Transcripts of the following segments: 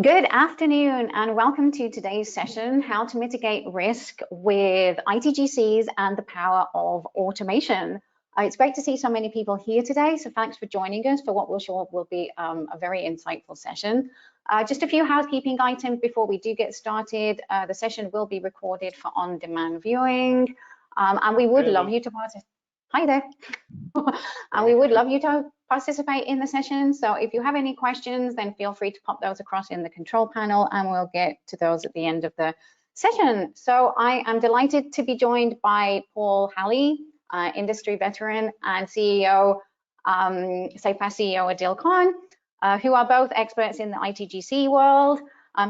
Good afternoon and welcome to today's session, How to Mitigate Risk with ITGCs and the Power of Automation. It's great to see so many people here today, so thanks for joining us for what we're sure will be a very insightful session. Just a few housekeeping items before we do get started. The session will be recorded for on-demand viewing, and we would love you to participate. Hi there. And we would love you to participate in the session. So if you have any questions, then feel free to pop those across in the control panel and we'll get to those at the end of the session. So I am delighted to be joined by Paul Halley, industry veteran, and CEO, SafePass CEO Adil Khan, who are both experts in the ITGC world.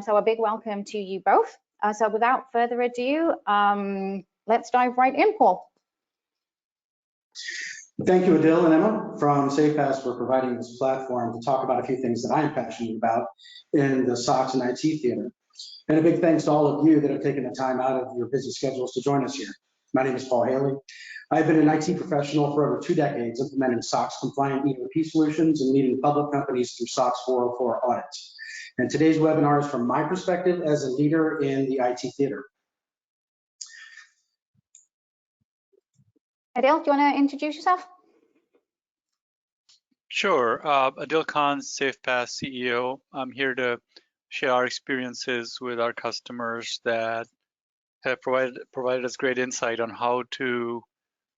So a big welcome to you both. So without further ado, let's dive right in, Paul. Thank you, Adil and Emma from SafePass for providing this platform to talk about a few things that I'm passionate about in the SOX and IT theater. And a big thanks to all of you that have taken the time out of your busy schedules to join us here. My name is Paul Haley. I've been an IT professional for over 2 decades, implementing SOX compliant ERP solutions and leading public companies through SOX 404 audits. And today's webinar is from my perspective as a leader in the IT theater. Adil, do you want to introduce yourself? Sure. Adil Khan, SafePass CEO. I'm here to share our experiences with our customers that have provided us great insight on how to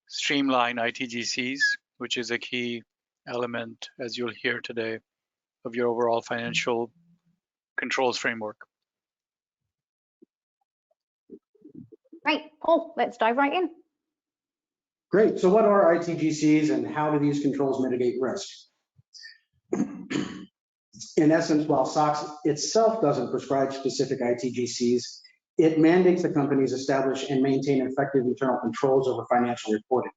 streamline ITGCs, which is a key element, as you'll hear today, of your overall financial controls framework. Great, Paul, let's dive right in. Great, so what are ITGCs and how do these controls mitigate risk? In essence, while SOX itself doesn't prescribe specific ITGCs, it mandates the companies establish and maintain effective internal controls over financial reporting,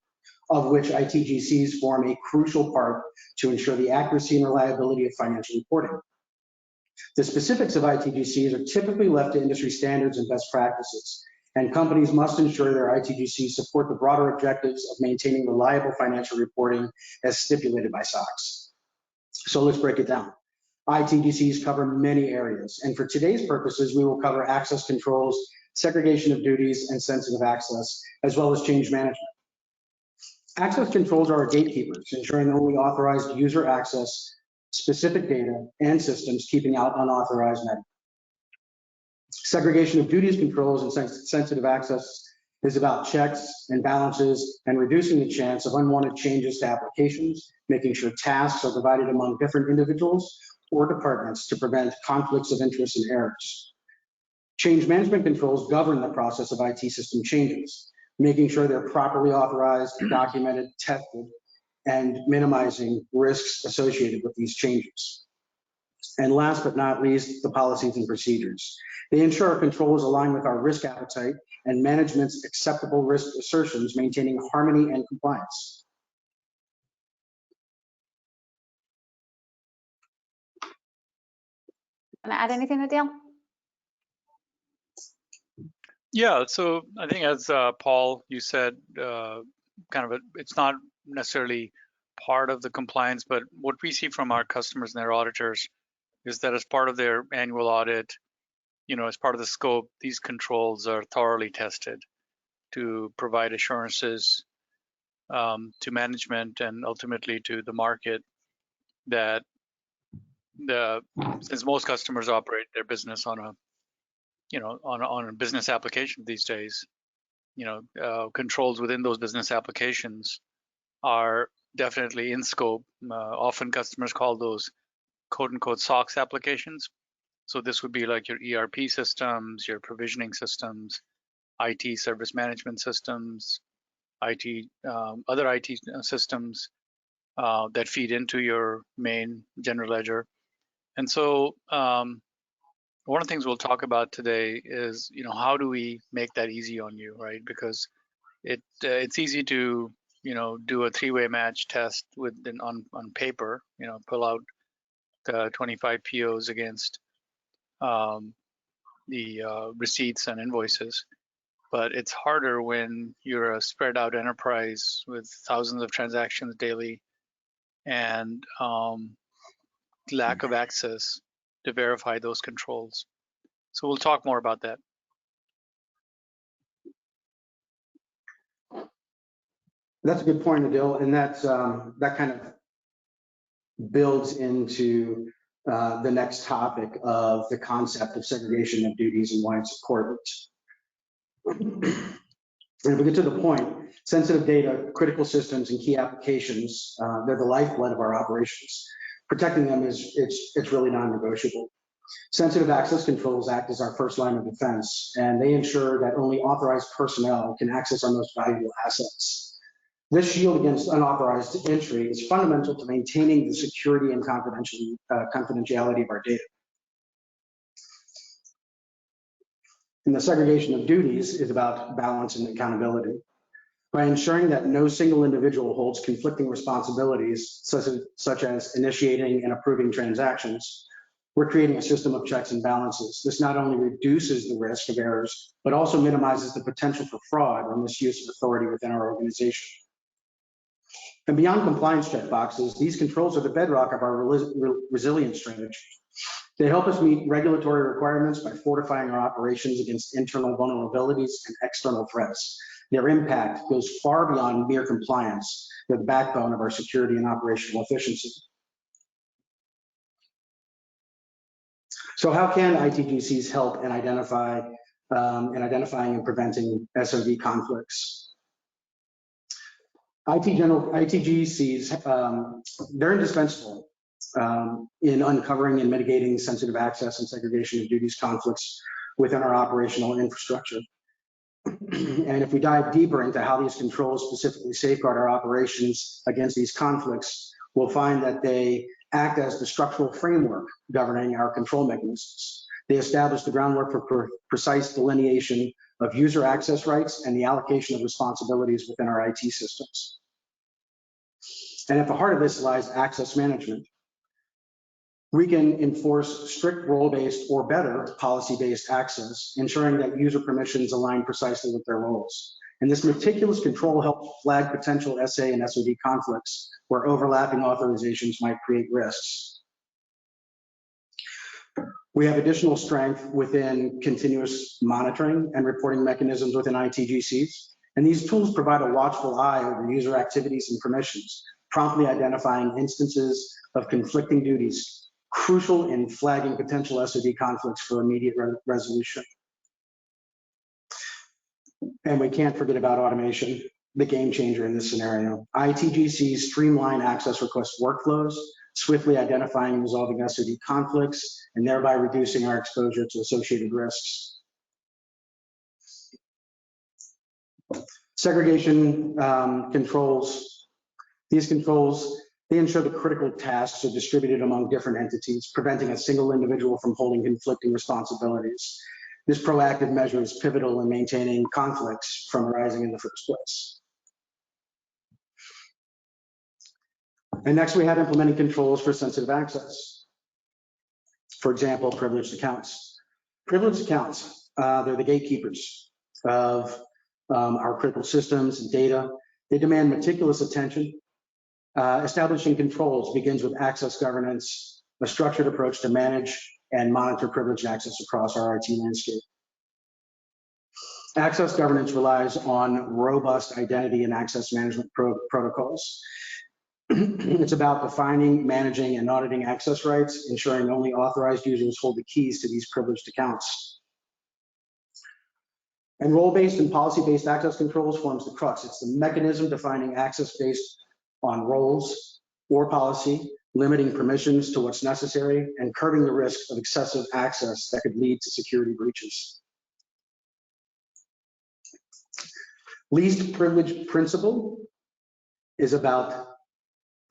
of which ITGCs form a crucial part to ensure the accuracy and reliability of financial reporting. The specifics of ITGCs are typically left to industry standards and best practices, and companies must ensure their ITGCs support the broader objectives of maintaining reliable financial reporting as stipulated by SOX. So let's break it down. ITGCs cover many areas, and for today's purposes, we will cover access controls, segregation of duties, and sensitive access, as well as change management. Access controls are our gatekeepers, ensuring only authorized user access specific data and systems, keeping out unauthorized network. Segregation of duties controls and sensitive access is about checks and balances and reducing the chance of unwanted changes to applications, making sure tasks are divided among different individuals or departments to prevent conflicts of interest and errors. Change management controls govern the process of IT system changes, making sure they're properly authorized, documented, tested, and minimizing risks associated with these changes. And last but not least, the policies and procedures. They ensure our controls align with our risk appetite and management's acceptable risk assertions, maintaining harmony and compliance. Want to add anything, Adil? Yeah, so I think as Paul, you said, it's not necessarily part of the compliance, but what we see from our customers and their auditors is that as part of their annual audit, as part of the scope, these controls are thoroughly tested to provide assurances to management and ultimately to the market that since most customers operate their business on a business application these days, controls within those business applications are definitely in scope. Often customers call those quote unquote SOX applications. So this would be like your ERP systems, your provisioning systems, IT service management systems, other IT systems that feed into your main general ledger. And so one of the things we'll talk about today is, how do we make that easy on you, right? Because it's easy to, do a 3-way match test on paper, pull out the 25 POs against the receipts and invoices. But it's harder when you're a spread out enterprise with thousands of transactions daily and lack of access to verify those controls. So we'll talk more about that. That's a good point, Adil, and that's that kind of builds into the next topic of the concept of segregation of duties and why it's important. And if we get to the point, sensitive data, critical systems, and key applications, they're the lifeblood of our operations. Protecting them it's really non-negotiable. Sensitive access controls act as our first line of defense, and they ensure that only authorized personnel can access our most valuable assets. This shield against unauthorized entry is fundamental to maintaining the security and confidentiality of our data. And the segregation of duties is about balance and accountability. By ensuring that no single individual holds conflicting responsibilities, such as initiating and approving transactions, we're creating a system of checks and balances. This not only reduces the risk of errors, but also minimizes the potential for fraud or misuse of authority within our organization. And beyond compliance check boxes, these controls are the bedrock of our resilience strategy. They help us meet regulatory requirements by fortifying our operations against internal vulnerabilities and external threats. Their impact goes far beyond mere compliance. They're the backbone of our security and operational efficiency. So how can ITGCs help in identifying and preventing SOD conflicts? ITGCs, they're indispensable in uncovering and mitigating sensitive access and segregation of duties conflicts within our operational infrastructure. And if we dive deeper into how these controls specifically safeguard our operations against these conflicts, we'll find that they act as the structural framework governing our control mechanisms. They establish the groundwork for precise delineation of user access rights and the allocation of responsibilities within our IT systems. And at the heart of this lies access management. We can enforce strict role-based or better policy-based access, ensuring that user permissions align precisely with their roles. And this meticulous control helps flag potential SA and SOD conflicts where overlapping authorizations might create risks. We have additional strength within continuous monitoring and reporting mechanisms within ITGCs. And these tools provide a watchful eye over user activities and permissions, promptly identifying instances of conflicting duties, crucial in flagging potential SOD conflicts for immediate resolution. And we can't forget about automation, the game changer in this scenario. ITGCs streamline access request workflows, swiftly identifying and resolving SOD conflicts, and thereby reducing our exposure to associated risks. Segregation controls. These controls, they ensure the critical tasks are distributed among different entities, preventing a single individual from holding conflicting responsibilities. This proactive measure is pivotal in maintaining conflicts from arising in the first place. And next, we have implementing controls for sensitive access. For example, privileged accounts. Privileged accounts, they're the gatekeepers of our critical systems and data. They demand meticulous attention. Establishing controls begins with access governance, a structured approach to manage and monitor privileged access across our IT landscape. Access governance relies on robust identity and access management protocols. It's about defining, managing, and auditing access rights, ensuring only authorized users hold the keys to these privileged accounts. And role-based and policy-based access controls forms the crux. It's the mechanism defining access based on roles or policy, limiting permissions to what's necessary, and curbing the risk of excessive access that could lead to security breaches. Least privilege principle is about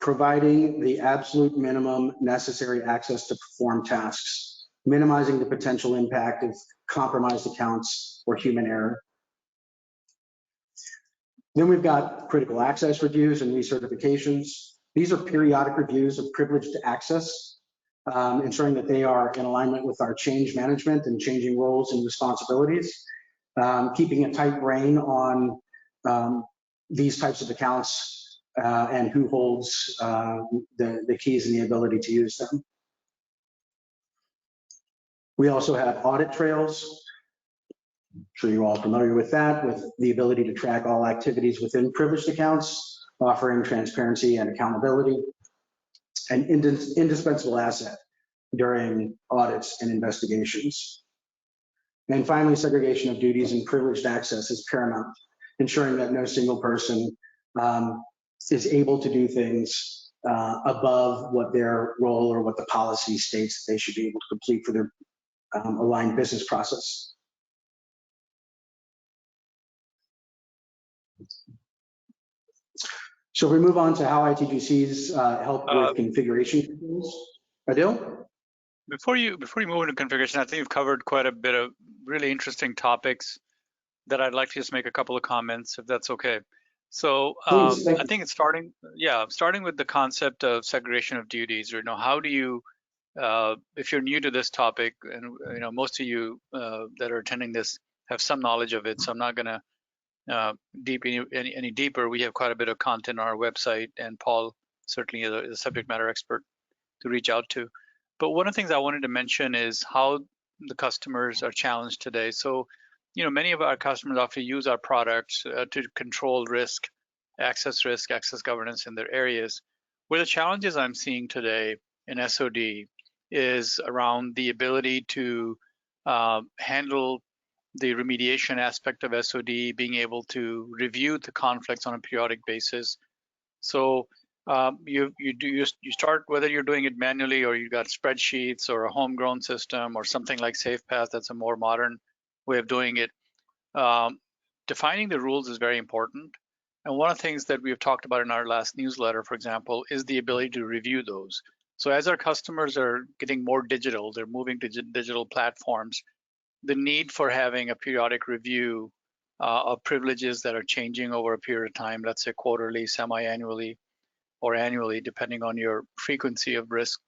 providing the absolute minimum necessary access to perform tasks, minimizing the potential impact of compromised accounts or human error. Then we've got critical access reviews and recertifications. These are periodic reviews of privileged access, ensuring that they are in alignment with our change management and changing roles and responsibilities, keeping a tight rein on these types of accounts and who holds the keys and the ability to use them. We also have audit trails. I'm sure you're all familiar with that, with the ability to track all activities within privileged accounts, offering transparency and accountability, an indispensable asset during audits and investigations. And finally, segregation of duties and privileged access is paramount, ensuring that no single person is able to do things above what their role or what the policy states that they should be able to complete for their aligned business process. So if we move on to how ITGCs help with configuration controls. Adil? Before you move into configuration, I think you've covered quite a bit of really interesting topics that I'd like to just make a couple of comments, if that's okay. So Please, I think it's starting with the concept of segregation of duties. Or, how do you, if you're new to this topic, and most of you that are attending this have some knowledge of it, so I'm not going to deep any deeper. We have quite a bit of content on our website, and Paul certainly is a subject matter expert to reach out to. But one of the things I wanted to mention is how the customers are challenged today. So, many of our customers often use our products to control risk, access governance in their areas. Where the challenges I'm seeing today in SOD is around the ability to handle the remediation aspect of SOD, being able to review the conflicts on a periodic basis. So you start, whether you're doing it manually or you got spreadsheets or a homegrown system or something like SafePath, that's a more modern way of doing it. Defining the rules is very important. And one of the things that we've talked about in our last newsletter, for example, is the ability to review those. So as our customers are getting more digital, they're moving to digital platforms, the need for having a periodic review of privileges that are changing over a period of time, let's say quarterly, semi-annually, or annually, depending on your frequency of risk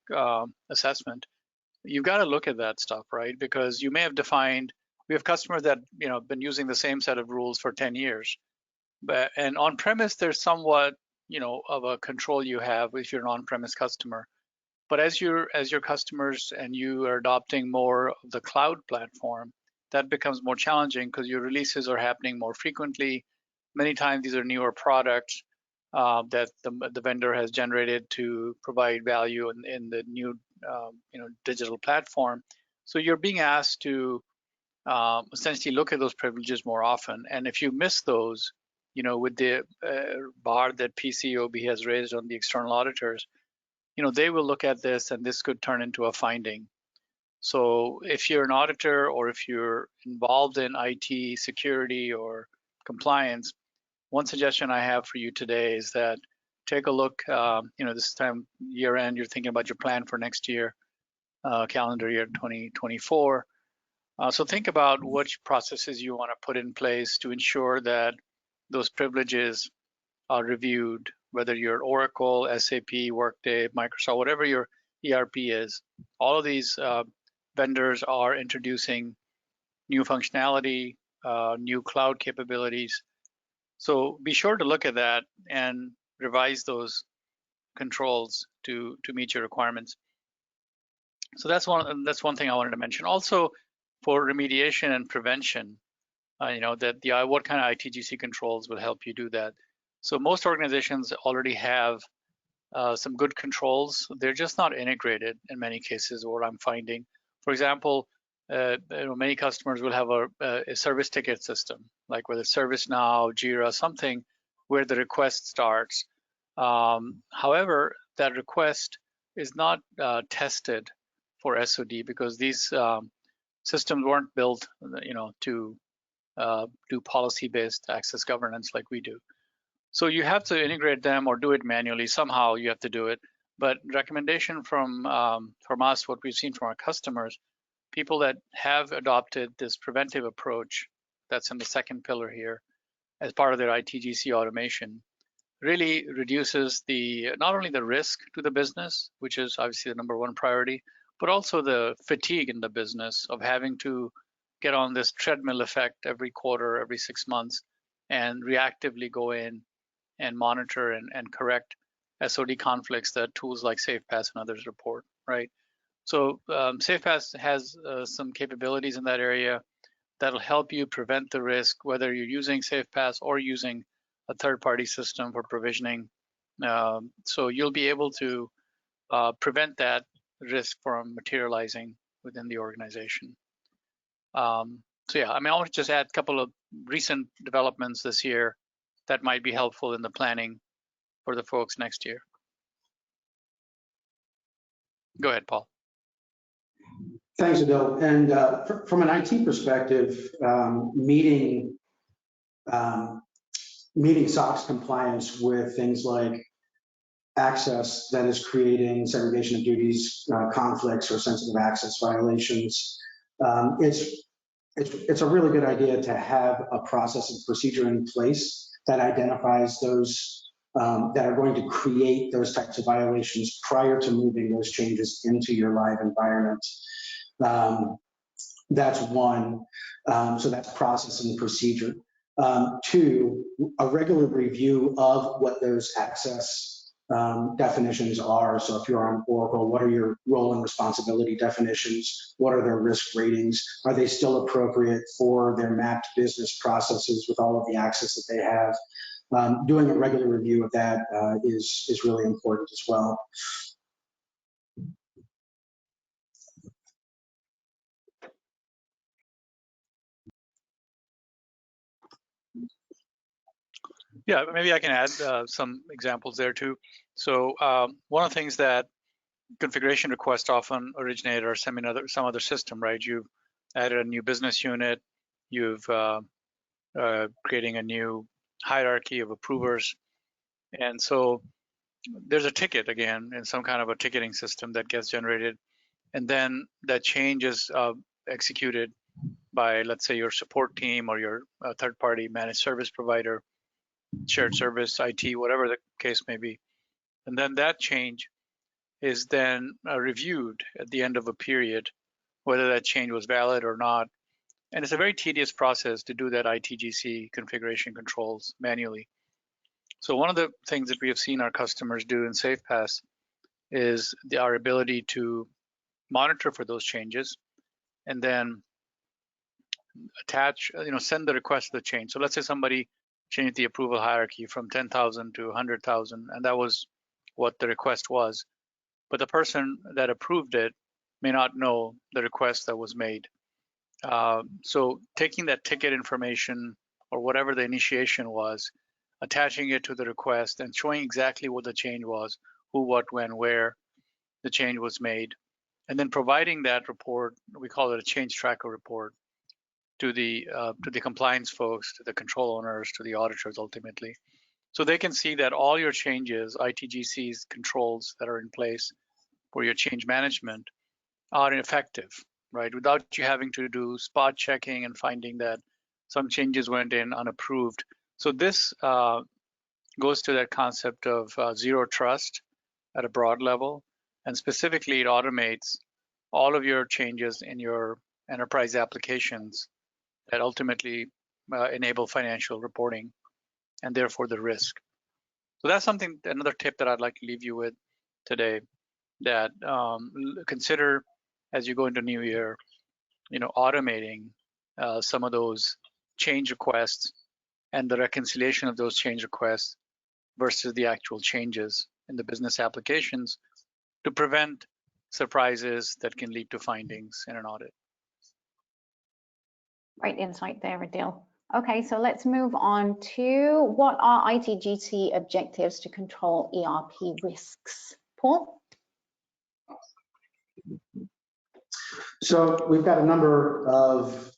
assessment, you've got to look at that stuff, right? Because you may have defined, we have customers that been using the same set of rules for 10 years, and on premise there's somewhat of a control you have if you're an on-premise customer. But as your customers and you are adopting more of the cloud platform, that becomes more challenging because your releases are happening more frequently. Many times these are newer products that the vendor has generated to provide value in the new digital platform. So you're being asked to essentially look at those privileges more often. And if you miss those, with the bar that PCAOB has raised on the external auditors, they will look at this and this could turn into a finding. So if you're an auditor or if you're involved in IT security or compliance, one suggestion I have for you today is that take a look, this time year end, you're thinking about your plan for next year, calendar year 2024. So think about which processes you want to put in place to ensure that those privileges are reviewed, whether you're Oracle, SAP, Workday, Microsoft, whatever your ERP is. All of these vendors are introducing new functionality, new cloud capabilities. So be sure to look at that and revise those controls to meet your requirements. So that's one thing I wanted to mention. Also, for remediation and prevention, what kind of ITGC controls will help you do that. So most organizations already have some good controls. They're just not integrated in many cases, what I'm finding. For example, many customers will have a service ticket system, like whether ServiceNow, Jira, something where the request starts. However, that request is not tested for SOD because these systems weren't built, to do policy-based access governance like we do. So you have to integrate them or do it manually. Somehow you have to do it. But recommendation from us, what we've seen from our customers, people that have adopted this preventive approach, that's in the second pillar here, as part of their ITGC automation, really reduces not only the risk to the business, which is obviously the number one priority, but also the fatigue in the business of having to get on this treadmill effect every quarter, every 6 months, and reactively go in and monitor and correct SOD conflicts that tools like SafePath and others report, right? So SafePass has some capabilities in that area that'll help you prevent the risk, whether you're using SafePass or using a third-party system for provisioning. So you'll be able to prevent that risk from materializing within the organization. So yeah, I mean, I want to just add a couple of recent developments this year that might be helpful in the planning for the folks next year. Go ahead, Paul. Thanks, Adil. And from an IT perspective, meeting SOX compliance with things like access that is creating segregation of duties, conflicts, or sensitive access violations, it's a really good idea to have a process and procedure in place that identifies those that are going to create those types of violations prior to moving those changes into your live environment. That's one. So that's process and procedure. Two, a regular review of what those access definitions are. So if you're on Oracle, what are your role and responsibility definitions? What are their risk ratings? Are they still appropriate for their mapped business processes with all of the access that they have? Doing a regular review of that is really important as well. Yeah, maybe I can add some examples there too. So one of the things that configuration requests often originate or some other system, right? You've added a new business unit, you've creating a new hierarchy of approvers, and so there's a ticket again in some kind of a ticketing system that gets generated, and then that change is executed by, let's say, your support team or your third-party managed service provider, shared service, IT, whatever the case may be. And then that change is then reviewed at the end of a period, whether that change was valid or not. And it's a very tedious process to do that ITGC configuration controls manually. So one of the things that we have seen our customers do in SafePass is our ability to monitor for those changes and then attach, send the request to the change. So let's say somebody changed the approval hierarchy from 10,000 to 100,000, and that was what the request was. But the person that approved it may not know the request that was made. So taking that ticket information or whatever the initiation was, attaching it to the request and showing exactly what the change was, who, what, when, where the change was made, and then providing that report, we call it a change tracker report, to the compliance folks, to the control owners, to the auditors ultimately. So they can see that all your changes, ITGCs controls that are in place for your change management are effective, right? Without you having to do spot checking and finding that some changes went in unapproved. So this goes to that concept of zero trust at a broad level. And specifically, it automates all of your changes in your enterprise applications that ultimately enable financial reporting and therefore the risk. So that's something, another tip that I'd like to leave you with today, that consider as you go into new year, automating some of those change requests and the reconciliation of those change requests versus the actual changes in the business applications to prevent surprises that can lead to findings in an audit. Great insight there, Adil. Okay, so let's move on to what are ITGC objectives to control ERP risks? Paul? So we've got a number of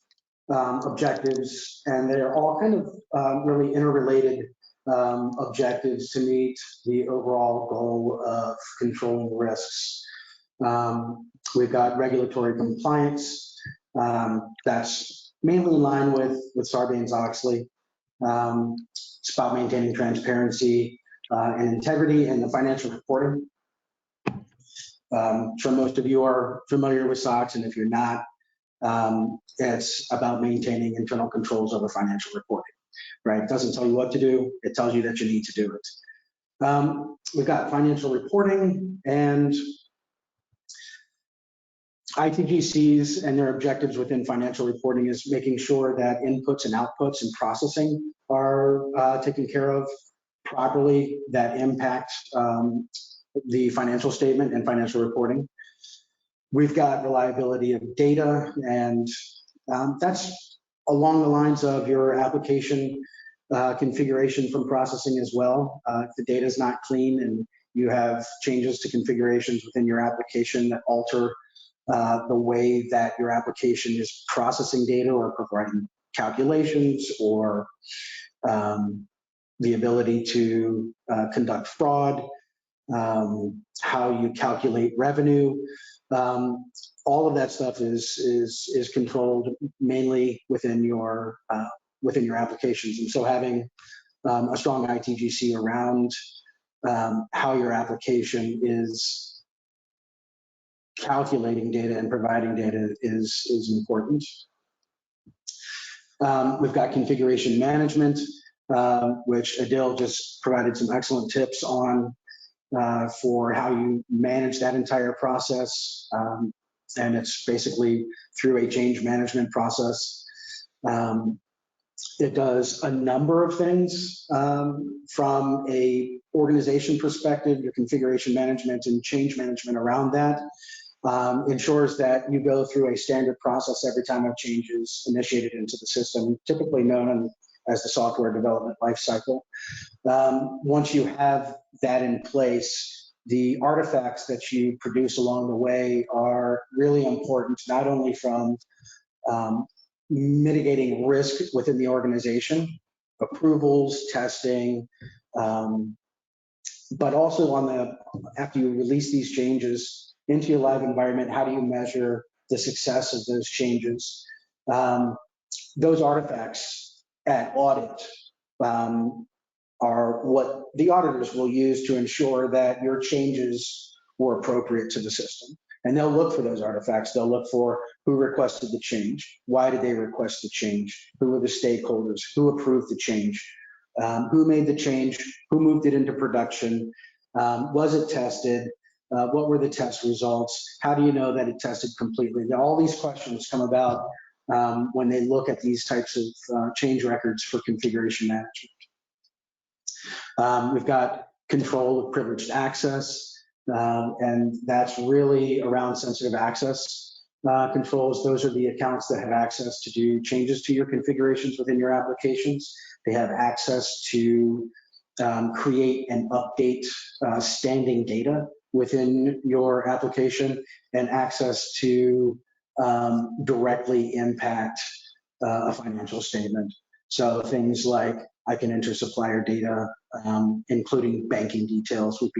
objectives, and they're all kind of really interrelated objectives to meet the overall goal of controlling risks. We've got regulatory compliance. That's mainly in line with Sarbanes-Oxley. It's about maintaining transparency and integrity in the financial reporting. I'm sure most of you are familiar with SOX, and if you're not, it's about maintaining internal controls over financial reporting, right? It doesn't tell you what to do, it tells you that you need to do it. We've got financial reporting, and ITGCs and their objectives within financial reporting is making sure that inputs and outputs and processing are taken care of properly, that impact the financial statement and financial reporting. We've got reliability of data, and that's along the lines of your application configuration from processing as well. If the data is not clean and you have changes to configurations within your application that alter the way that your application is processing data or providing calculations, or the ability to conduct fraud, how you calculate revenue. All of that stuff is controlled mainly within your applications, and so having a strong ITGC around how your application is calculating data and providing data is important. We've got configuration management, which Adil just provided some excellent tips on for how you manage that entire process. And it's basically through a change management process. It does a number of things from a organization perspective. Your configuration management and change management around that ensures that you go through a standard process every time a change is initiated into the system, typically known as the software development lifecycle. Once you have that in place, the artifacts that you produce along the way are really important, not only from mitigating risk within the organization, approvals, testing, but also after you release these changes into your live environment, how do you measure the success of those changes? Those artifacts at audit are what the auditors will use to ensure that your changes were appropriate to the system. And they'll look for those artifacts. They'll look for who requested the change, why did they request the change, who were the stakeholders, who approved the change, who made the change, who moved it into production, was it tested, what were the test results, how do you know that it tested completely? Now, all these questions come about when they look at these types of change records for configuration management. We've got control of privileged access, and that's really around sensitive access controls. Those are the accounts that have access to do changes to your configurations within your applications. They have access to create and update standing data within your application, and access to directly impact a financial statement. So things like I can enter supplier data, including banking details would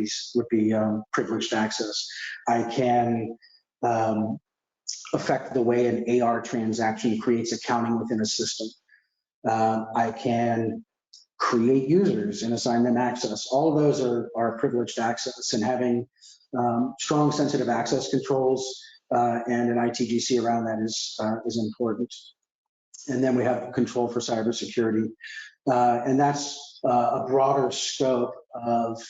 be privileged access. I can affect the way an AR transaction creates accounting within a system. I can create users and assign them access. All of those are privileged access, and having strong sensitive access controls and an ITGC around that is important. And then we have control for cybersecurity. And that's a broader scope of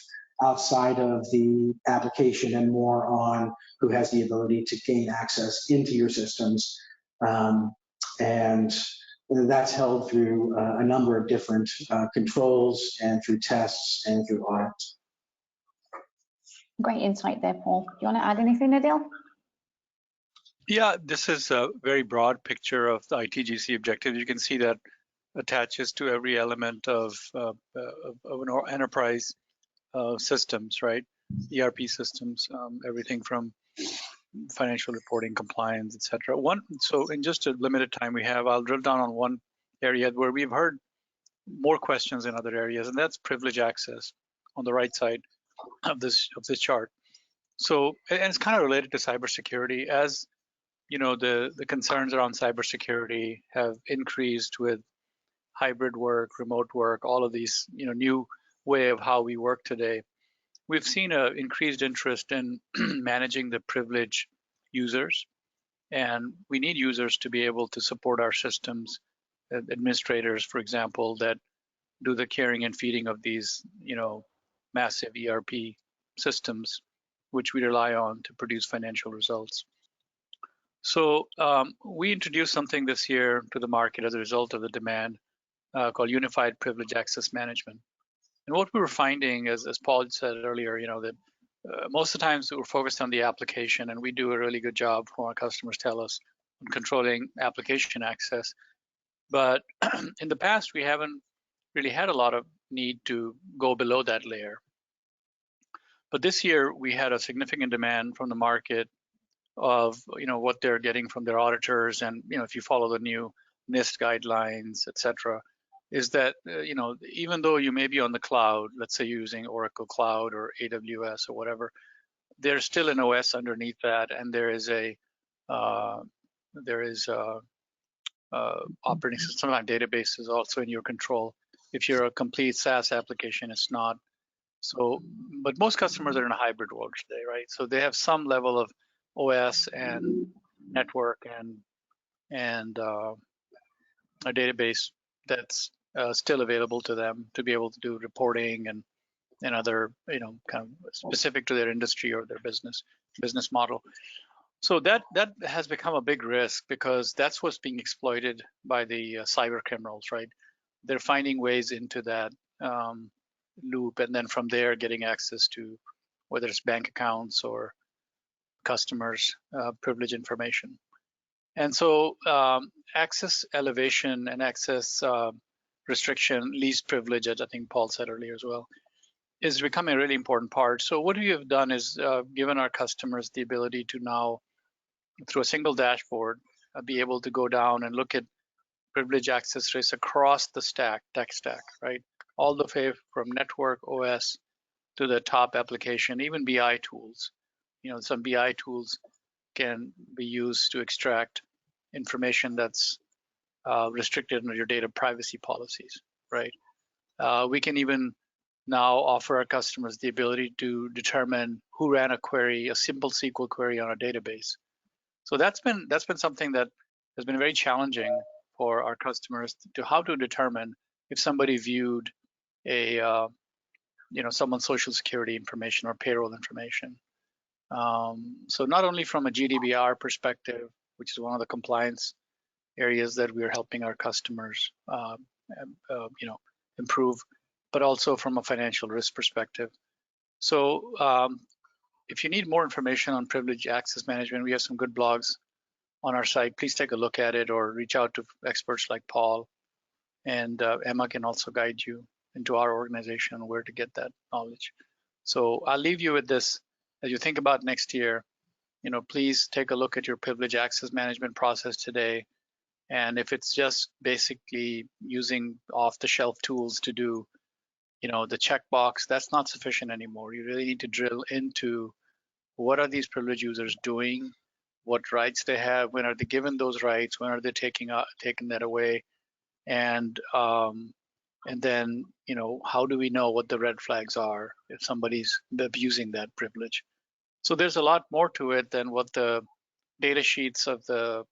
outside of the application and more on who has the ability to gain access into your systems. And that's held through a number of different controls and through tests and through audits. Great insight there, Paul. Do you want to add anything, Adil? Yeah, this is a very broad picture of the ITGC objectives. You can see that attaches to every element of an enterprise systems, right? ERP systems, everything from financial reporting, compliance, etc. So in just a limited time we have, I'll drill down on one area where we've heard more questions in other areas, and that's privilege access on the right side of this chart. So, and it's kind of related to cybersecurity. As you know, the concerns around cybersecurity have increased with hybrid work, remote work, all of these, new way of how we work today. We've seen an increased interest in managing the privileged users, and we need users to be able to support our systems, administrators, for example, that do the caring and feeding of these, massive ERP systems, which we rely on to produce financial results. So we introduced something this year to the market as a result of the demand called Unified Privilege Access Management. And what we were finding, as Paul said earlier, that most of the times we're focused on the application, and we do a really good job, from our customers tell us, on controlling application access. But in the past, we haven't really had a lot of need to go below that layer. But this year, we had a significant demand from the market of what they're getting from their auditors, and if you follow the new NIST guidelines, etc., is that even though you may be on the cloud, let's say using Oracle Cloud or AWS or whatever, there's still an OS underneath that, and there is operating system and databases also in your control. If you're a complete SaaS application, it's not. So, but most customers are in a hybrid world today, right? So they have some level of OS and network and a database that's still available to them to be able to do reporting and other, kind of specific to their industry or their business model. So that has become a big risk, because that's what's being exploited by the cyber criminals, right? They're finding ways into that loop, and then from there getting access to whether it's bank accounts or customers' privilege information. And so access elevation and access restriction, least privilege, as I think Paul said earlier as well, is becoming a really important part. So what we have done is given our customers the ability to now, through a single dashboard, be able to go down and look at privilege access risks across the tech stack, right? All the way from network, OS, to the top application, even BI tools. Some BI tools can be used to extract information that's restricted under your data privacy policies, right? We can even now offer our customers the ability to determine who ran a query, a simple SQL query on a database. So that's been something that has been very challenging for our customers to how to determine if somebody viewed a someone's social security information or payroll information. So not only from a GDPR perspective, which is one of the compliance areas that we are helping our customers improve, but also from a financial risk perspective. So if you need more information on privilege access management, we have some good blogs on our site. Please take a look at it, or reach out to experts like Paul, and Emma can also guide you into our organization on where to get that knowledge. So I'll leave you with this. As you think about next year, please take a look at your privilege access management process today. And if it's just basically using off-the-shelf tools to do, the checkbox, that's not sufficient anymore. You really need to drill into what are these privileged users doing, what rights they have, when are they given those rights, when are they taking that away, and then how do we know what the red flags are if somebody's abusing that privilege? So there's a lot more to it than what the data sheets of the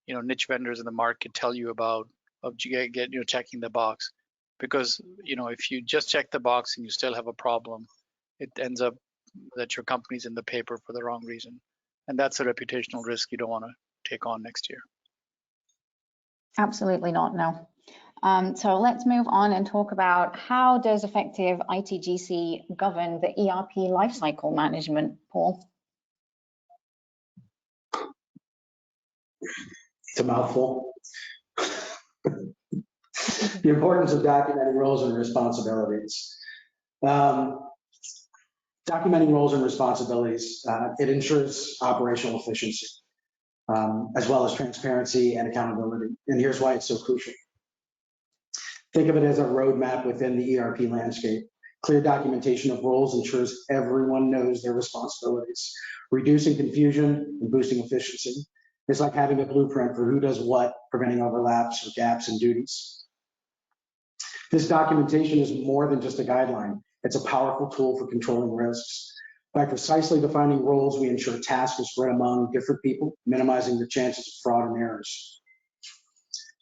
niche vendors in the market tell you about, of checking the box. Because if you just check the box and you still have a problem, it ends up that your company's in the paper for the wrong reason, and that's a reputational risk you don't want to take on next year. Absolutely not, no. So let's move on and talk about how does effective ITGC govern the ERP lifecycle management, Paul? It's a mouthful. The importance of documenting roles and responsibilities. Documenting roles and responsibilities, it ensures operational efficiency, as well as transparency and accountability. And here's why it's so crucial. Think of it as a roadmap within the ERP landscape. Clear documentation of roles ensures everyone knows their responsibilities, reducing confusion and boosting efficiency. It's like having a blueprint for who does what, preventing overlaps or gaps in duties. This documentation is more than just a guideline. It's a powerful tool for controlling risks. By precisely defining roles, we ensure tasks are spread among different people, minimizing the chances of fraud and errors.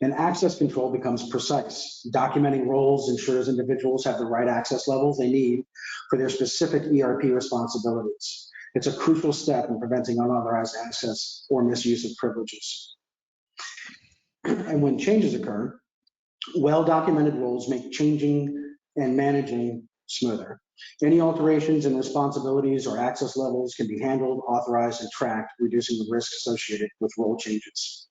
And access control becomes precise. Documenting roles ensures individuals have the right access levels they need for their specific ERP responsibilities. It's a crucial step in preventing unauthorized access or misuse of privileges. And when changes occur, well-documented rules make changing and managing smoother. Any alterations in responsibilities or access levels can be handled, authorized, and tracked, reducing the risk associated with role changes.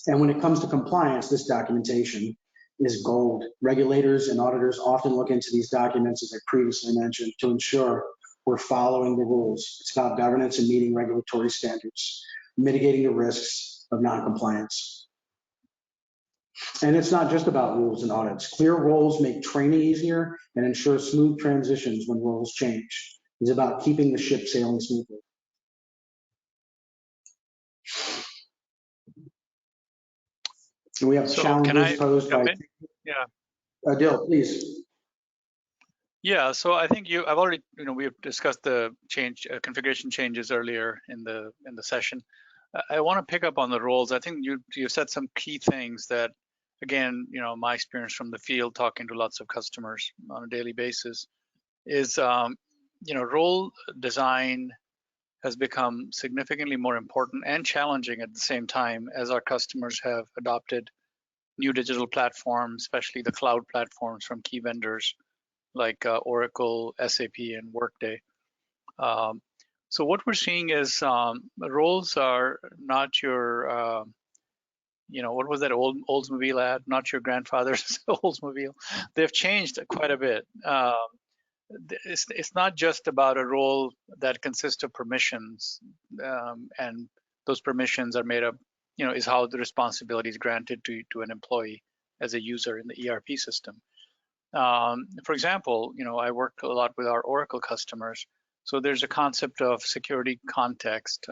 And when it comes to compliance, this documentation is gold. Regulators and auditors often look into these documents, as I previously mentioned, to ensure we're following the rules. It's about governance and meeting regulatory standards, mitigating the risks of noncompliance. And it's not just about rules and audits. Clear roles make training easier and ensure smooth transitions when roles change. It's about keeping the ship sailing smoothly. And we have So challenges posed by. Yeah. Adil, please. Yeah, so I think I've already, we've discussed the configuration changes earlier in the session. I want to pick up on the roles. I think you said some key things that, again, my experience from the field, talking to lots of customers on a daily basis, is, role design has become significantly more important and challenging at the same time as our customers have adopted new digital platforms, especially the cloud platforms from key vendors like Oracle, SAP, and Workday. So what we're seeing is roles are not your, what was that old Oldsmobile ad? Not your grandfather's Oldsmobile. They've changed quite a bit. It's not just about a role that consists of permissions, and those permissions are made up, is how the responsibility is granted to an employee as a user in the ERP system. For example, I work a lot with our Oracle customers. So there's a concept of security context,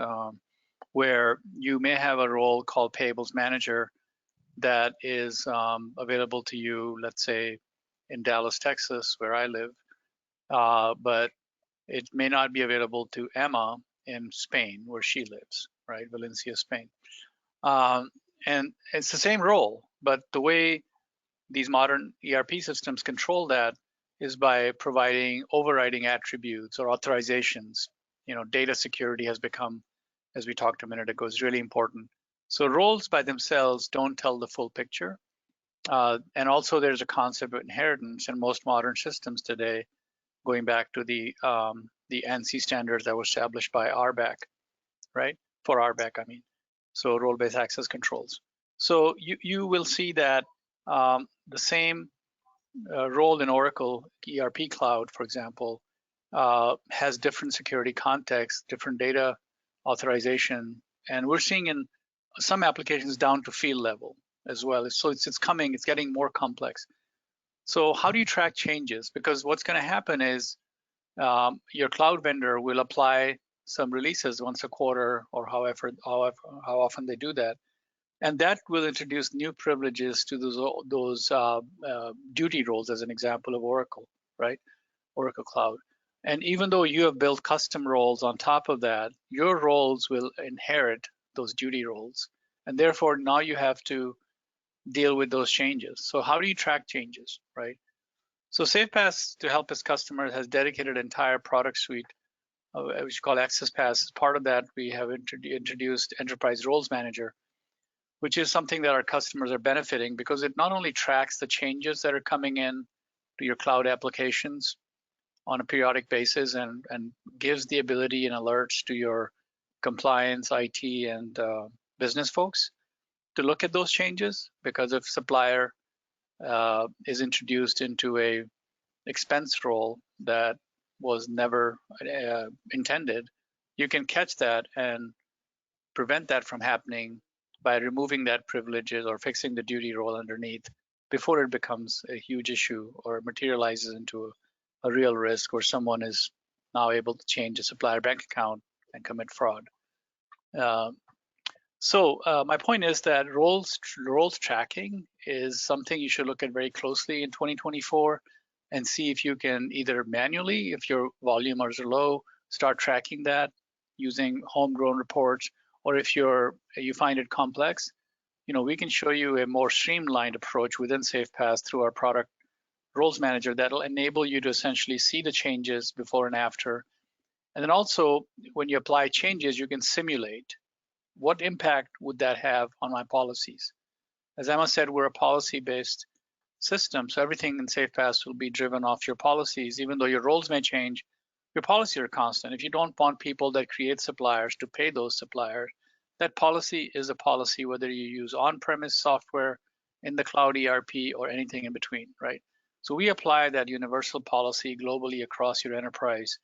where you may have a role called payables manager that is available to you, let's say in Dallas, Texas, where I live, but it may not be available to Emma in Spain, where she lives, right? Valencia, Spain. And it's the same role, but the way these modern ERP systems control that is by providing overriding attributes or authorizations. Data security has become, as we talked a minute ago, is really important. So roles by themselves don't tell the full picture. And also there's a concept of inheritance in most modern systems today, going back to the ANSI standards that were established by RBAC, right? For RBAC, I mean. So role-based access controls. So you will see that the same role in Oracle ERP Cloud, for example, has different security context, different data authorization, and we're seeing in some applications down to field level as well. So it's getting more complex. So how do you track changes? Because what's going to happen is your cloud vendor will apply some releases once a quarter or how often they do that. And that will introduce new privileges to those duty roles, as an example of Oracle, right? Oracle Cloud. And even though you have built custom roles on top of that, your roles will inherit those duty roles. And therefore, now you have to deal with those changes. So how do you track changes, right? So SafePass, to help its customers, has dedicated an entire product suite, which we call AccessPass. As part of that, we have introduced Enterprise Roles Manager, which is something that our customers are benefiting because it not only tracks the changes that are coming in to your cloud applications on a periodic basis and gives the ability and alerts to your compliance, IT, and business folks to look at those changes, because if supplier is introduced into a expense role that was never intended, you can catch that and prevent that from happening by removing that privileges or fixing the duty role underneath before it becomes a huge issue or materializes into a real risk where someone is now able to change a supplier bank account and commit fraud. So my point is that roles tracking is something you should look at very closely in 2024 and see if you can either manually, if your volumes are low, start tracking that using homegrown reports, or if you find it complex, we can show you a more streamlined approach within SafePass through our product Roles Manager that'll enable you to essentially see the changes before and after And then also, when you apply changes, you can simulate what impact would that have on my policies. As Emma said, we're a policy-based system, so everything in SafePass will be driven off your policies. Even though your roles may change, your policies are constant. If you don't want people that create suppliers to pay those suppliers, that policy is a policy, whether you use on-premise software, in the cloud ERP, or anything in between, right? So we apply that universal policy globally across your enterprise,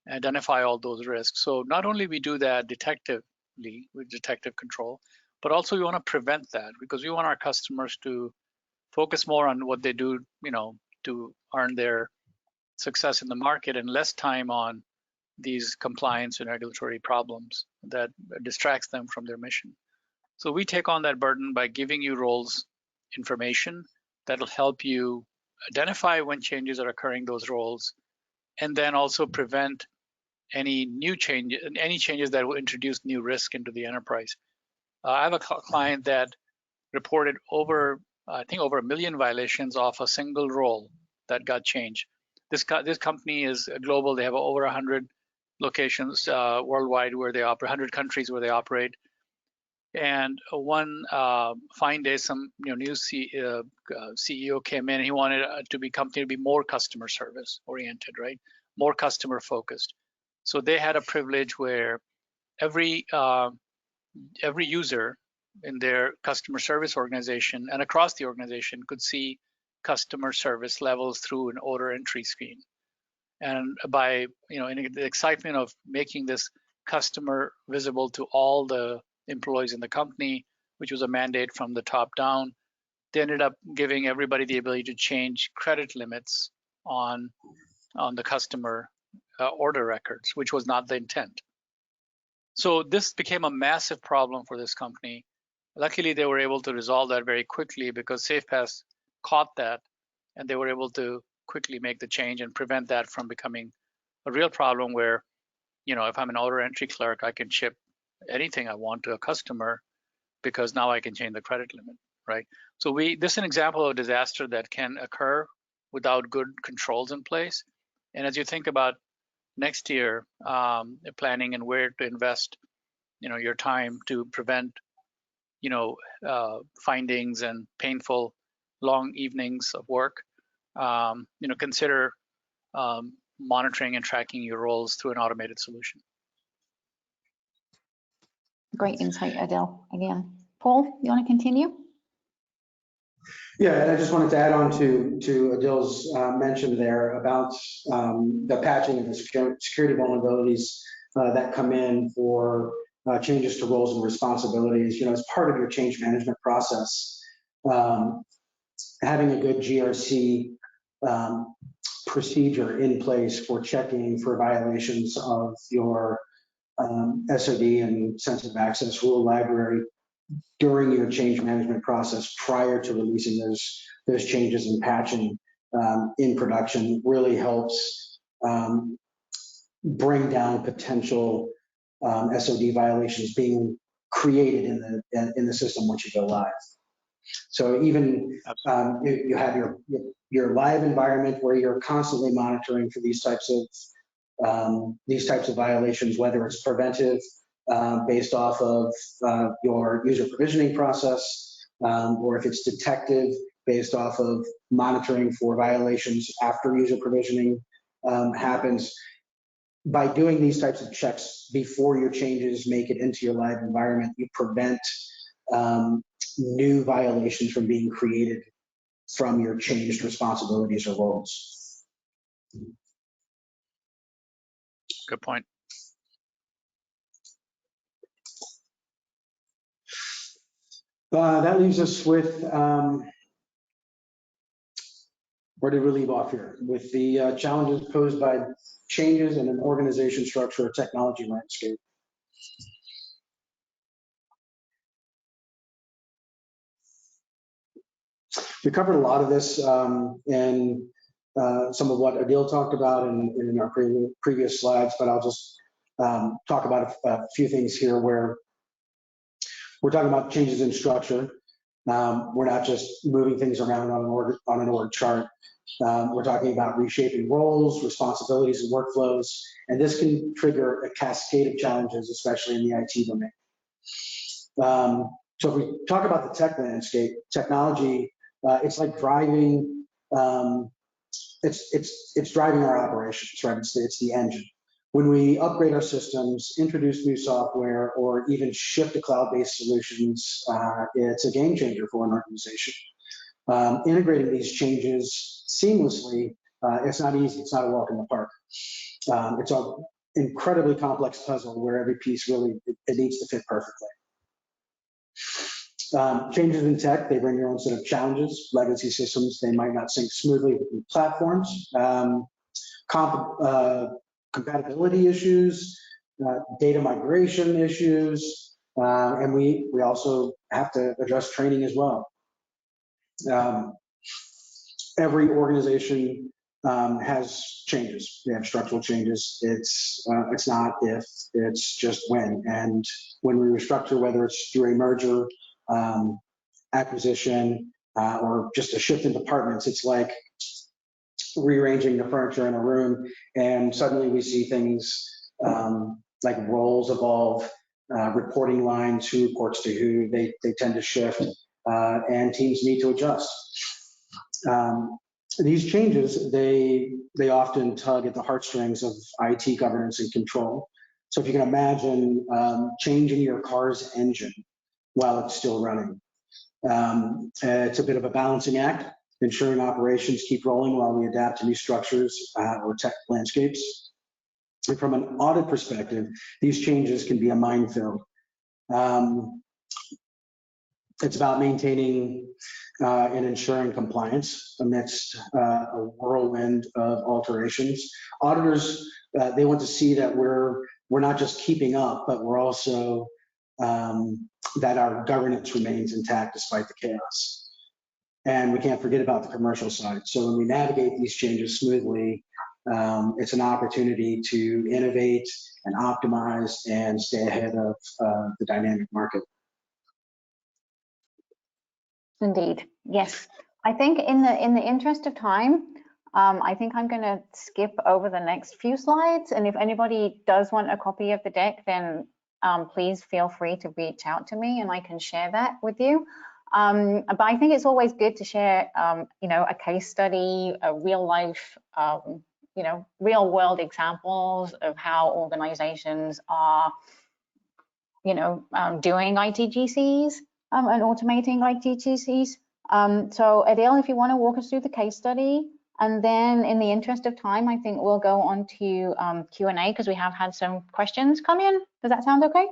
identify all those risks. So not only we do that detectively with detective control, but also we want to prevent that, because we want our customers to focus more on what they do, to earn their success in the market, and less time on these compliance and regulatory problems that distracts them from their mission. So we take on that burden by giving you roles information that'll help you identify when changes are occurring, those roles, and then also prevent any changes that will introduce new risk into the enterprise. I have a client that reported over 1 million violations off a single role that got changed. This company is global. They have over 100 locations worldwide where they operate, 100 countries where they operate. And one fine day, some new CEO came in, and he wanted company to be more customer service oriented, right? More customer focused. So they had a privilege where every user in their customer service organization and across the organization could see customer service levels through an order entry screen. And by in the excitement of making this customer visible to all the employees in the company, which was a mandate from the top down, they ended up giving everybody the ability to change credit limits on the customer order records, which was not the intent. So this became a massive problem for this company. Luckily, they were able to resolve that very quickly, because SafePass caught that, and they were able to quickly make the change and prevent that from becoming a real problem where, if I'm an order entry clerk, I can ship anything I want to a customer, because now I can change the credit limit, right? So this is an example of a disaster that can occur without good controls in place. And as you think about next year, planning and where to invest, your time to prevent, findings and painful long evenings of work, consider monitoring and tracking your roles through an automated solution. Great insight, Adil. Again, Paul, you want to continue? Yeah, and I just wanted to add on to Adil's mention there about the patching and the security vulnerabilities that come in for changes to roles and responsibilities. As part of your change management process, having a good GRC procedure in place for checking for violations of your SOD and sensitive access rule library during your change management process prior to releasing those changes and patching in production really helps bring down potential SOD violations being created in the system once you go live. So even you have your live environment where you're constantly monitoring for these types of violations, whether it's preventive based off of your user provisioning process, or if it's detective based off of monitoring for violations after user provisioning happens. By doing these types of checks before your changes make it into your live environment, you prevent new violations from being created from your changed responsibilities or roles. Good point. That leaves us with, where did we leave off here? With the challenges posed by changes in an organization structure or technology landscape. We covered a lot of this in some of what Adil talked about in our previous slides, but I'll just talk about a few things here where we're talking about changes in structure. We're not just moving things around on an org chart. We're talking about reshaping roles, responsibilities, and workflows, and this can trigger a cascade of challenges, especially in the IT domain. So if we talk about the tech landscape, technology, it's like driving, it's driving our operations, right? It's the engine. When we upgrade our systems, introduce new software, or even shift to cloud-based solutions, it's a game changer for an organization. Integrating these changes seamlessly, it's not easy. It's not a walk in the park. It's an incredibly complex puzzle where every piece really, it needs to fit perfectly. Changes in tech, they bring their own set of challenges. Legacy systems, they might not sync smoothly with new platforms. Compatibility issues, data migration issues, and we also have to address training as well. Every organization has changes. They have structural changes. It's not if, it's just when. And when we restructure, whether it's through a merger, acquisition, or just a shift in departments, it's like rearranging the furniture in a room, and suddenly we see things like roles evolve, reporting lines, who reports to who, they tend to shift, and teams need to adjust. These changes, they often tug at the heartstrings of IT governance and control. So if you can imagine changing your car's engine while it's still running. It's a bit of a balancing act, ensuring operations keep rolling while we adapt to new structures or tech landscapes. And from an audit perspective, these changes can be a minefield. It's about maintaining and ensuring compliance amidst a whirlwind of alterations. Auditors, they want to see that we're not just keeping up, but we're also that our governance remains intact despite the chaos. And we can't forget about the commercial side. So when we navigate these changes smoothly, it's an opportunity to innovate and optimize and stay ahead of the dynamic market. Indeed, yes. I think in the interest of time, I think I'm going to skip over the next few slides. And if anybody does want a copy of the deck, then please feel free to reach out to me and I can share that with you. But I think it's always good to share, a case study, a real life, real world examples of how organizations are, doing ITGCs and automating ITGCs. So Adil, if you want to walk us through the case study, and then in the interest of time, I think we'll go on to Q&A because we have had some questions come in. Does that sound okay?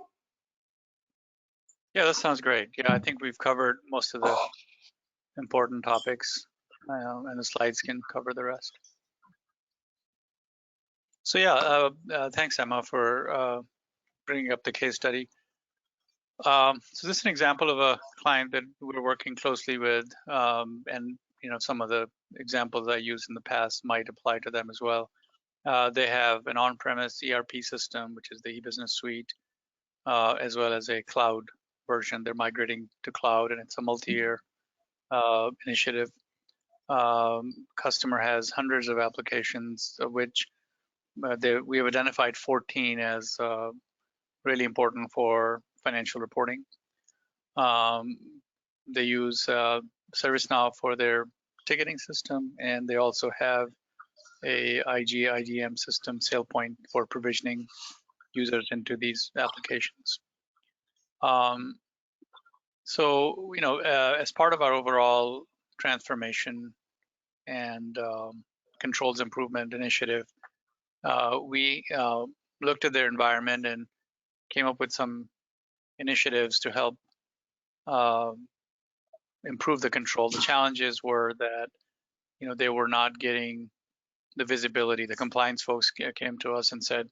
Yeah, that sounds great. Yeah, I think we've covered most of the important topics, and the slides can cover the rest. So yeah, thanks, Emma, for bringing up the case study. So this is an example of a client that we're working closely with, and some of the examples I used in the past might apply to them as well. They have an on-premise ERP system, which is the e-business suite, as well as a cloud version. They're migrating to cloud, and it's a multi-year initiative. Customer has hundreds of applications, of which we have identified 14 as really important for financial reporting. They use ServiceNow for their ticketing system, and they also have a IGM system, SailPoint, for provisioning users into these applications. So, as part of our overall transformation and controls improvement initiative, we looked at their environment and came up with some initiatives to help improve the control. The challenges were that, they were not getting the visibility. The compliance folks came to us and said,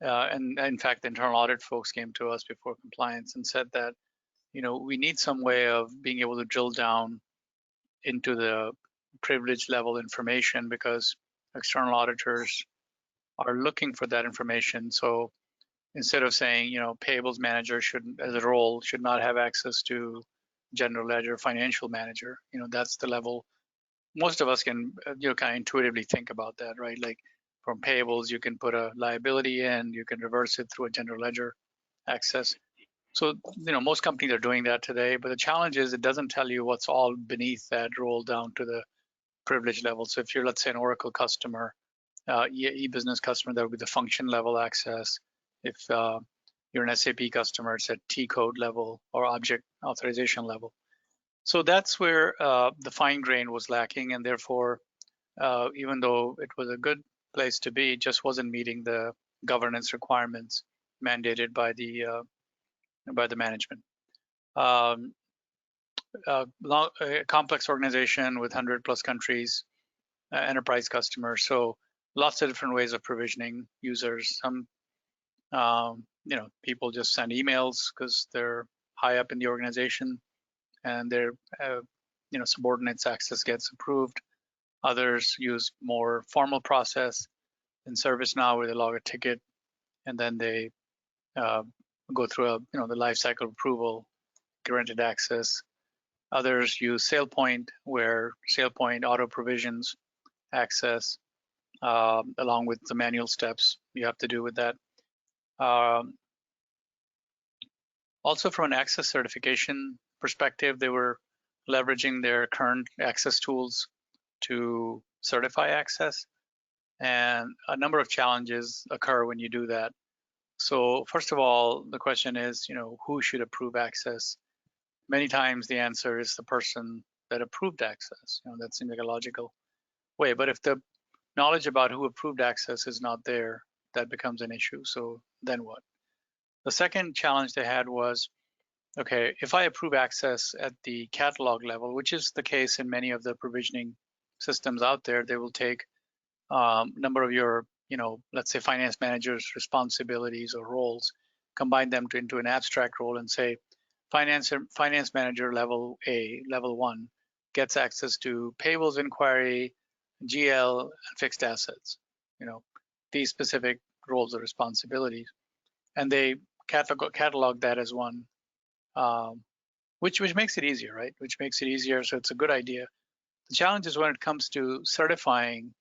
and in fact, the internal audit folks came to us before compliance and said that, we need some way of being able to drill down into the privilege level information because external auditors are looking for that information. So instead of saying, payables manager as a role should not have access to general ledger financial manager, that's the level most of us can, kind of intuitively think about that, right? Like from payables, you can put a liability in, you can reverse it through a general ledger access. So, most companies are doing that today, but the challenge is it doesn't tell you what's all beneath that roll down to the privilege level. So if you're, let's say, an Oracle customer, e-business customer, that would be the function level access. If you're an SAP customer, it's at T code level or object authorization level. So that's where the fine grain was lacking, and therefore, even though it was a good place to be, it just wasn't meeting the governance requirements mandated by the management. A complex organization with 100+ countries, enterprise customers, so lots of different ways of provisioning users. Some people just send emails because they're high up in the organization and their subordinates access gets approved. Others use more formal process in ServiceNow where they log a ticket and then they go through the life cycle approval, granted access. Others use SailPoint where SailPoint auto provisions access along with the manual steps you have to do with that. Also from an access certification perspective, they were leveraging their current access tools to certify access, and a number of challenges occur when you do that. So first of all, the question is, who should approve access? Many times the answer is the person that approved access. That seems like a logical way, but if the knowledge about who approved access is not there, that becomes an issue. So then what? The second challenge they had was, okay, if I approve access at the catalog level, which is the case in many of the provisioning systems out there, they will take a number of your, let's say finance manager's responsibilities or roles, combine them into an abstract role and say, finance manager level A, level 1, gets access to payables inquiry, GL, and fixed assets, these specific roles or responsibilities. And they catalog that as one, which makes it easier, right? Which makes it easier, so it's a good idea. The challenge is when it comes to certifying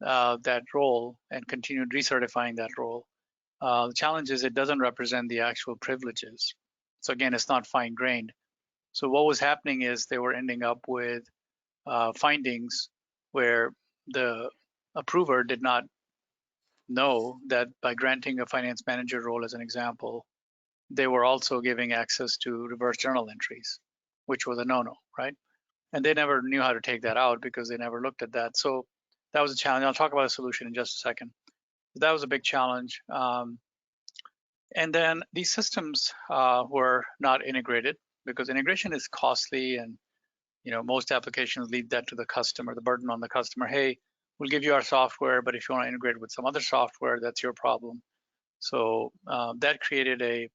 that role and continued recertifying that role. The challenge is it doesn't represent the actual privileges. So again, it's not fine-grained. So what was happening is they were ending up with findings where the approver did not know that by granting a finance manager role as an example, they were also giving access to reverse journal entries, which was a no-no, right? And they never knew how to take that out because they never looked at that. So that was a challenge. I'll talk about a solution in just a second. That was a big challenge. And then these systems were not integrated because integration is costly, and most applications leave that to the customer, the burden on the customer. Hey, we'll give you our software, but if you want to integrate with some other software, that's your problem. So that created a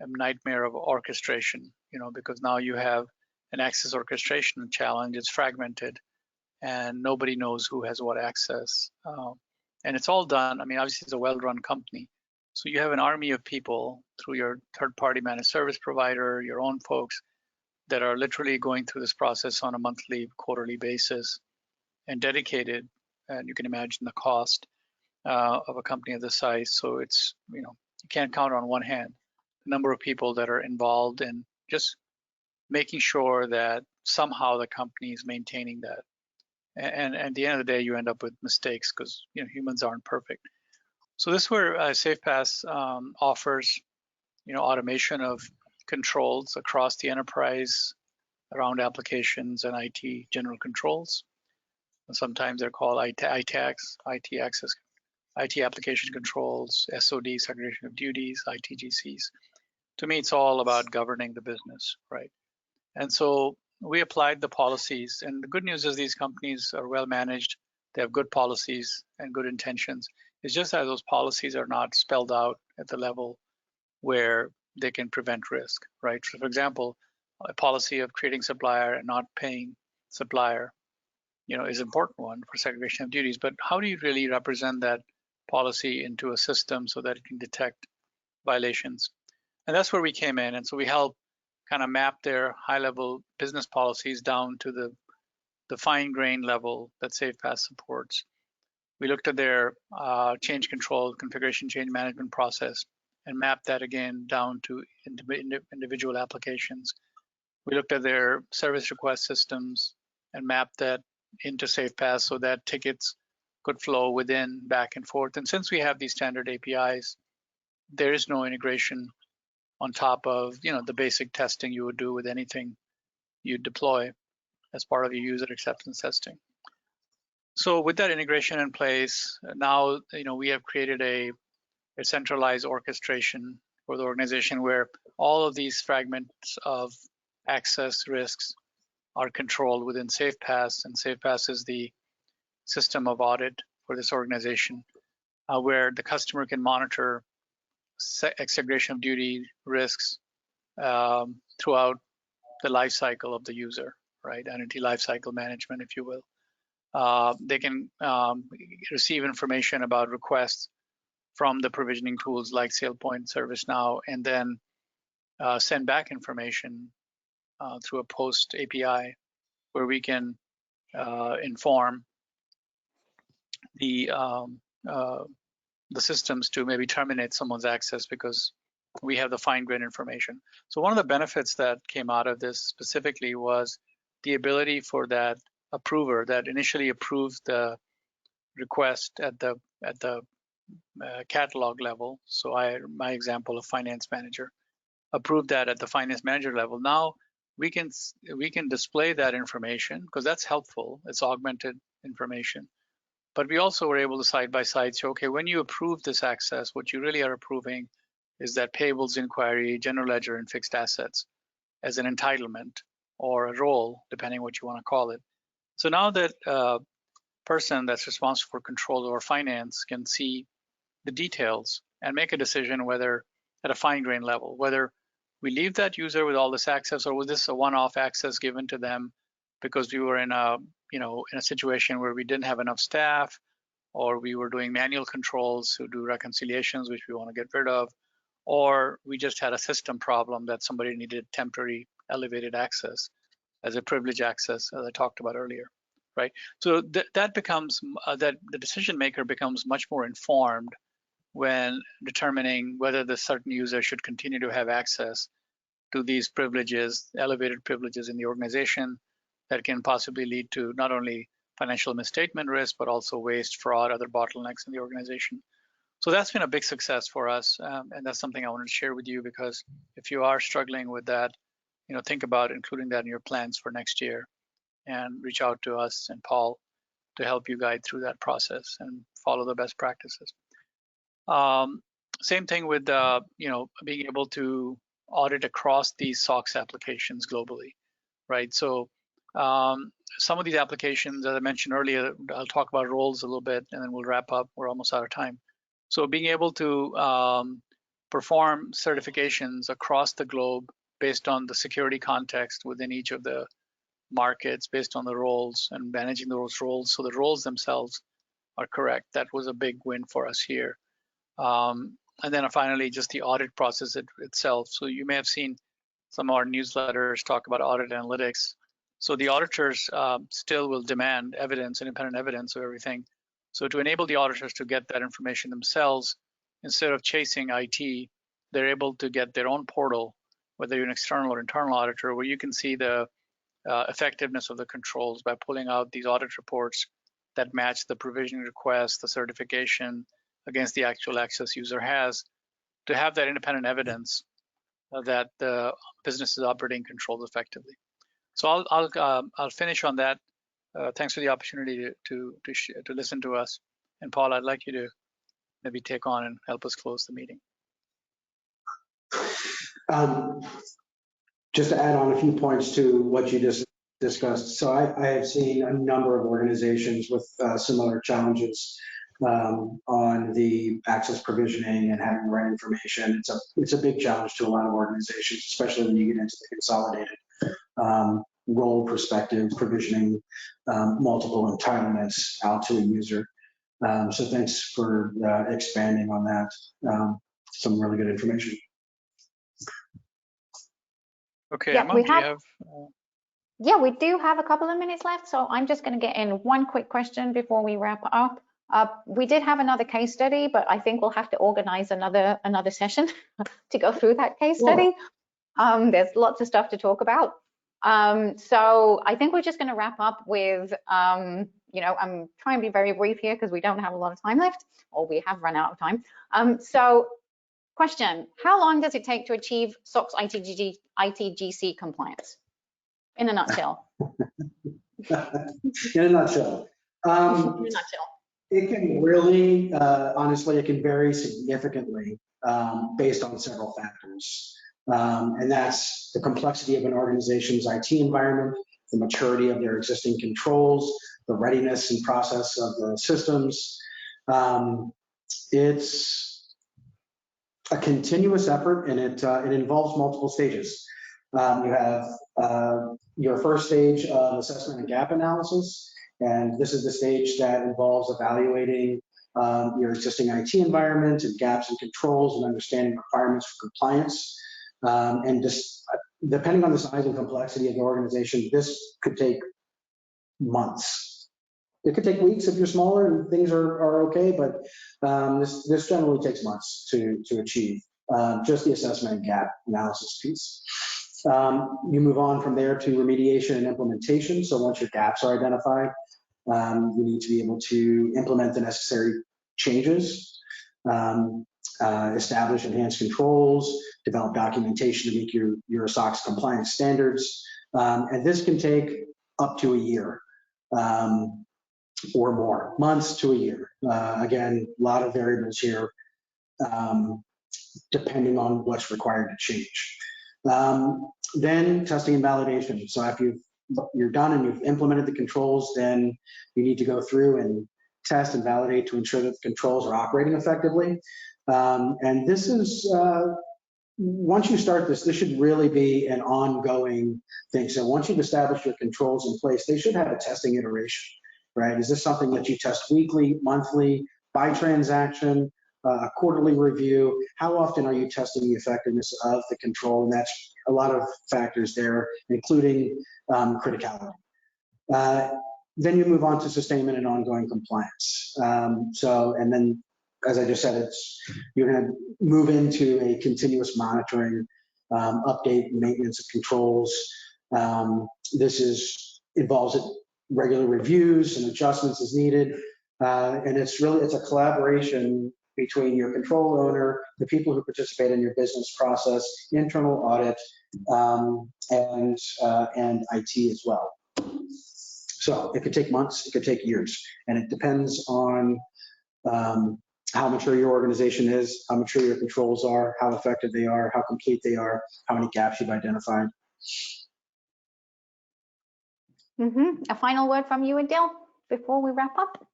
nightmare of orchestration, because now you have an access orchestration challenge. It's fragmented and nobody knows who has what access. And it's all done. I mean, obviously it's a well-run company. So you have an army of people through your third-party managed service provider, your own folks that are literally going through this process on a monthly, quarterly basis and dedicated. And you can imagine the cost of a company of this size. So it's, you can't count on one hand the number of people that are involved in just making sure that somehow the company is maintaining that. And at the end of the day, you end up with mistakes because humans aren't perfect. So this is where SafePass offers automation of controls across the enterprise around applications and IT general controls. Sometimes they're called ITACs, IT application controls, SOD, segregation of duties, ITGCs. To me, it's all about governing the business, right? And so we applied the policies, and the good news is these companies are well managed. They have good policies and good intentions. It's just that those policies are not spelled out at the level where they can prevent risk, right? So for example, a policy of creating supplier and not paying supplier, is an important one for segregation of duties, but how do you really represent that policy into a system so that it can detect violations? And that's where we came in. And so we help kind of map their high-level business policies down to the the fine grain level that SafePath supports. We looked at their change control, configuration change management process, and mapped that again down to individual applications. We looked at their service request systems and mapped that into SafePath so that tickets could flow within, back and forth. And since we have these standard APIs, there is no integration on top of the basic testing you would do with anything you deploy as part of your user acceptance testing. So with that integration in place, now we have created a centralized orchestration for the organization where all of these fragments of access risks are controlled within SafePath, and SafePath is the system of audit for this organization, where the customer can monitor segregation of duty risks throughout the life cycle of the user, right? Identity life cycle management, if you will. They can receive information about requests from the provisioning tools like SailPoint, ServiceNow, and then send back information through a post API where we can inform the systems to maybe terminate someone's access because we have the fine-grained information. So one of the benefits that came out of this specifically was the ability for that approver that initially approved the request at the catalog level. So my example of finance manager approved that at the finance manager level. Now we can display that information because that's helpful. It's augmented information. But we also were able to side by side say, okay, when you approve this access, what you really are approving is that payables inquiry, general ledger, and fixed assets as an entitlement or a role, depending what you want to call it. So now that person that's responsible for control over finance can see the details and make a decision whether at a fine grain level, whether we leave that user with all this access or was this a one-off access given to them because we were in a situation where we didn't have enough staff or we were doing manual controls to do reconciliations, which we want to get rid of, or we just had a system problem that somebody needed temporary elevated access as a privilege access, as I talked about earlier, right? So that becomes, that the decision maker becomes much more informed when determining whether the certain user should continue to have access to these privileges, elevated privileges in the organization that can possibly lead to not only financial misstatement risk, but also waste, fraud, other bottlenecks in the organization. So that's been a big success for us. And that's something I wanted to share with you because if you are struggling with that, think about including that in your plans for next year and reach out to us and Paul to help you guide through that process and follow the best practices. Same thing with, being able to audit across these SOX applications globally, right? So some of these applications, as I mentioned earlier, I'll talk about roles a little bit and then we'll wrap up. We're almost out of time. So being able to perform certifications across the globe based on the security context within each of the markets, based on the roles and managing those roles so the roles themselves are correct. That was a big win for us here. And then finally, just the audit process itself. So you may have seen some of our newsletters talk about audit analytics. So the auditors still will demand evidence, independent evidence of everything. So to enable the auditors to get that information themselves, instead of chasing IT, they're able to get their own portal, whether you're an external or internal auditor, where you can see the effectiveness of the controls by pulling out these audit reports that match the provisioning request, the certification against the actual access user has, to have that independent evidence that the business is operating controls effectively. So I'll finish on that. Thanks for the opportunity to listen to us. And Paul, I'd like you to maybe take on and help us close the meeting. Just to add on a few points to what you just discussed. So I have seen a number of organizations with similar challenges on the access provisioning and having the right information. It's a big challenge to a lot of organizations, especially when you get into the consolidated role perspective, provisioning multiple entitlements out to a user. So thanks for expanding on that. Some really good information. Okay, Yeah, Emma, do you have? Yeah, we do have a couple of minutes left, so I'm just going to get in one quick question before we wrap up. We did have another case study, but I think we'll have to organize another session to go through that case study. There's lots of stuff to talk about. So I think we're just going to wrap up with, you know, I'm trying to be very brief here because we don't have a lot of time left, or we have run out of time. So question, how long does it take to achieve SOX ITGC compliance? In a nutshell. In a nutshell. In a nutshell. It can really, honestly, it can vary significantly based on several factors. And that's the complexity of an organization's IT environment, the maturity of their existing controls, the readiness and process of the systems. It's a continuous effort, and it involves multiple stages. You have your first stage of assessment and gap analysis, and this is the stage that involves evaluating your existing IT environment and gaps and controls and understanding requirements for compliance. And just depending on the size and complexity of the organization, this could take months. It could take weeks if you're smaller and things are okay, but this generally takes months to achieve just the assessment and gap analysis piece. You move on from there to remediation and implementation. So once your gaps are identified, you need to be able to implement the necessary changes, establish enhanced controls, develop documentation to meet your SOX compliance standards. And this can take up to a year or more, months to a year. Again, a lot of variables here, depending on what's required to change. Then testing and validation. So after you're done and you've implemented the controls, then you need to go through and test and validate to ensure that the controls are operating effectively. And this is, once you start this should really be an ongoing thing. So once you've established your controls in place, they should have a testing iteration, right? Is this something that you test weekly, monthly, by transaction? A quarterly review? How often are you testing the effectiveness of the control? And that's a lot of factors there, including criticality. Then you move on to sustainment and ongoing compliance. And then, as I just said, you're going to move into a continuous monitoring, update, maintenance of controls. This involves regular reviews and adjustments as needed. And it's a collaboration between your control owner, the people who participate in your business process, internal audit, and IT as well. So it could take months, it could take years, and it depends on how mature your organization is, how mature your controls are, how effective they are, how complete they are, how many gaps you've identified. A final word from you, Adil, before we wrap up?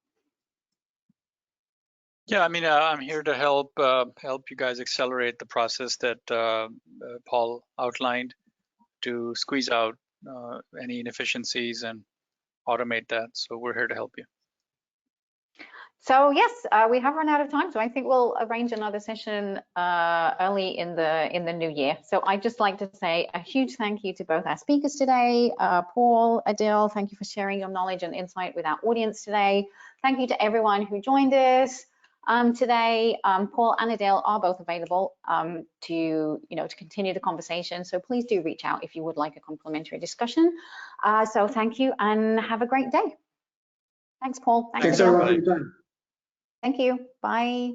Yeah, I mean, I'm here to help you guys accelerate the process that Paul outlined to squeeze out any inefficiencies and automate that. So we're here to help you. So yes, we have run out of time, so I think we'll arrange another session early in the new year. So I'd just like to say a huge thank you to both our speakers today, Paul, Adil. Thank you for sharing your knowledge and insight with our audience today. Thank you to everyone who joined us today. Paul and Adil are both available to continue the conversation. So please do reach out if you would like a complimentary discussion. So thank you and have a great day. Thanks, Paul. Thanks everyone for your time. Thank you. Bye.